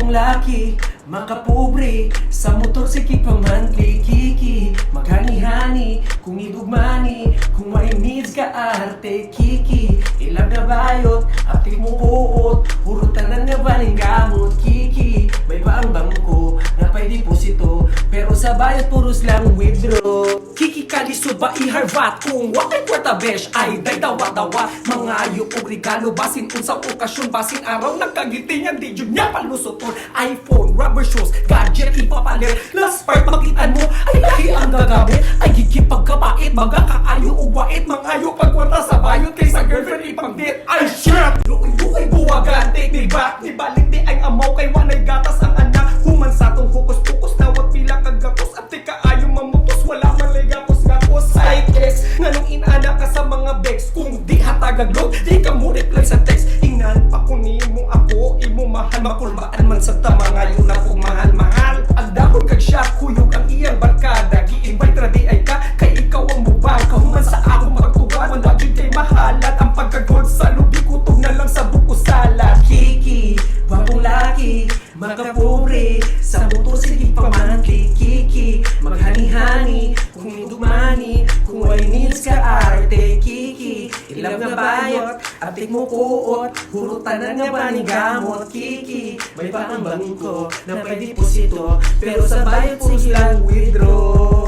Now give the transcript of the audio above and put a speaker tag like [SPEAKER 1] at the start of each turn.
[SPEAKER 1] Batang laki, makapobre, sa motorsikik pa monthly kiki. Maghani-hani, kung idugmani, kung may needs ka arte kiki. Ilang na bayot, aptik mo uot, hurutanan nga baling gamot kiki. May baang bangko, na pa'y deposito, pero sa bayot puros lang withdraw. Kiki kalisod ba iharvat, kung wakay kwata besh ay day dawa-dawa. Mga ayok o regalo, basin unsang okasyon, basin araw nagkagitingan, di jud niya palusoton. iPhone, rubber shoes, gadget ipapalit, last part makitaan mo ay lahi ang gagamit. Ay gigipag kapait, mga kaayo o wait, mga ayo pagkwanta sa bayot kaysa girlfriend ipang-date. Ay shit! Luoy-luoy buwagan, take me back, di balik di ay amaw kay wanay gatas ang anak. Human sa tong hukus-pukus, nawag pila kagatos, at di kaayo mamutos, wala man lay gapos-gapos. Side X, nganong inana ka sa mga begs, kung di hatagaglog, di ka mo reply sa text. Ingnan pa kung mo ako, imo mahal, makulbaan man sa tama ngayon na kung mahal-mahal. Ang dahon kag shot, kuyog ang iyang barkada, gi-invite ra di ay ka, kay ikaw ang mubag. Kahuman sa akong pagtugan, wala jud kay mahalat, ang pagkagod sa lubi, kutog na lang sa buko salad. Kiki, wapong laki, makapobre, sa motorsikik pa monthly kiki. Maghani-hani, kung idumani, kung ay needs ka arte kiki. Ilang nga bayot, aptik mo kuot, hurutanan nga ba ni gamot kiki. May paang bangko, na pwede deposito, pero sa bayot puros lang withdraw.